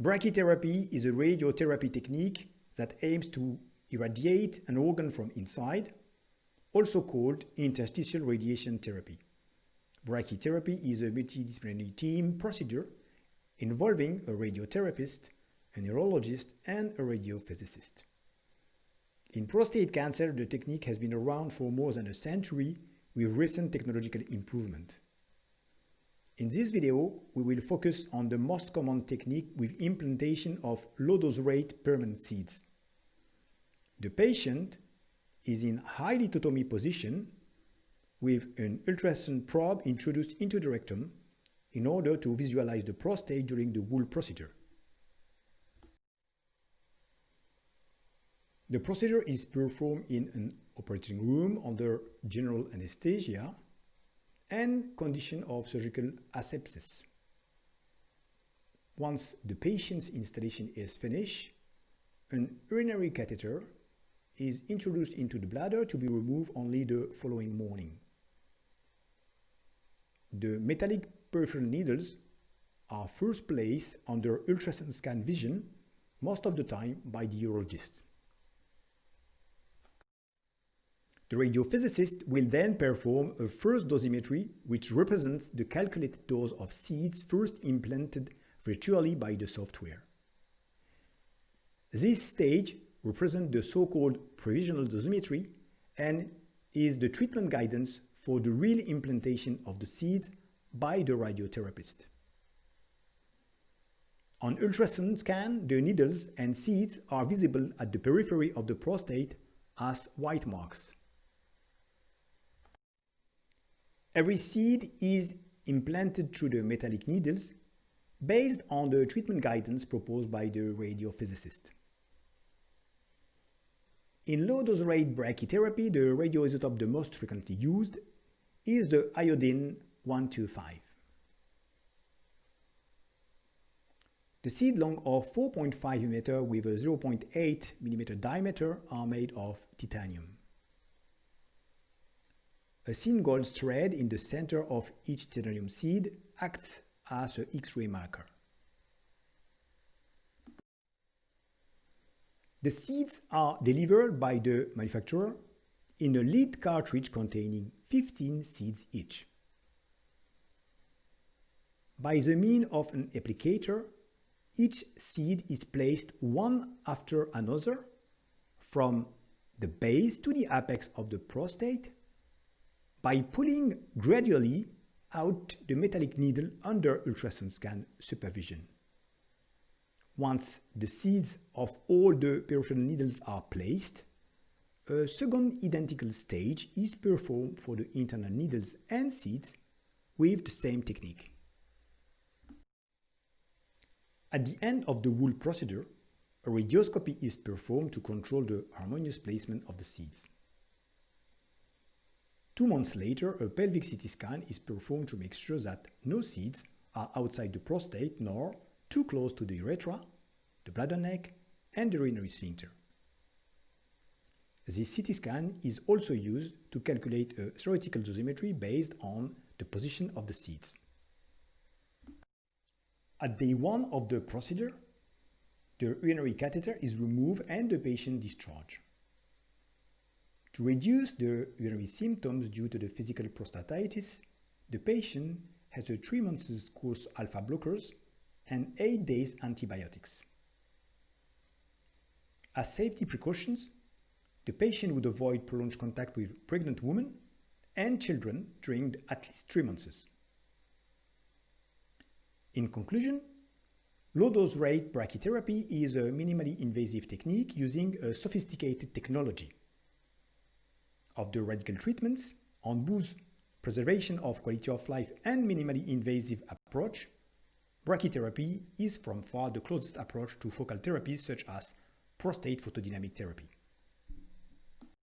Brachytherapy is a radiotherapy technique that aims to irradiate an organ from inside, also called interstitial radiation therapy. Brachytherapy is a multidisciplinary team procedure involving a radiotherapist, a neurologist, and a radiophysicist. In prostate cancer, the technique has been around for more than a century with recent technological improvement. In this video, we will focus on the most common technique with implantation of low-dose rate permanent seeds. The patient is in high lithotomy position with an ultrasound probe introduced into the rectum in order to visualize the prostate during the whole procedure. The procedure is performed in an operating room under general anesthesia and condition of surgical asepsis. Once the patient's installation is finished, an urinary catheter is introduced into the bladder to be removed only the following morning. The metallic peripheral needles are first placed under ultrasound scan vision, most of the time by the urologist. The radiophysicist will then perform a first dosimetry, which represents the calculated dose of seeds first implanted virtually by the software. This stage represents the so-called provisional dosimetry and is the treatment guidance for the real implantation of the seeds by the radiotherapist. On ultrasound scan, the needles and seeds are visible at the periphery of the prostate as white marks. Every seed is implanted through the metallic needles based on the treatment guidance proposed by the radiophysicist. In low-dose rate brachytherapy, the radioisotope the most frequently used is the iodine-125. The seed long of 4.5 mm with a 0.8 mm diameter are made of titanium. A thin gold thread in the center of each titanium seed acts as an X-ray marker. The seeds are delivered by the manufacturer in a lead cartridge containing 15 seeds each. By the means of an applicator, each seed is placed one after another from the base to the apex of the prostate by pulling gradually out the metallic needle under ultrasound scan supervision. Once the seeds of all the peripheral needles are placed, a second identical stage is performed for the internal needles and seeds with the same technique. At the end of the whole procedure, a radioscopy is performed to control the harmonious placement of the seeds. 2 months later, a pelvic CT scan is performed to make sure that no seeds are outside the prostate nor too close to the urethra, the bladder neck, and the urinary sphincter. This CT scan is also used to calculate a theoretical dosimetry based on the position of the seeds. At day 1 of the procedure, the urinary catheter is removed and the patient discharged. To reduce the urinary symptoms due to the physical prostatitis, the patient has a 3 months course alpha blockers and 8 days antibiotics. As safety precautions, the patient would avoid prolonged contact with pregnant women and children during at least 3 months. In conclusion, low-dose rate brachytherapy is a minimally invasive technique using a sophisticated technology. Of the radical treatments, on both preservation of quality of life and minimally invasive approach, brachytherapy is from far the closest approach to focal therapies such as prostate photodynamic therapy.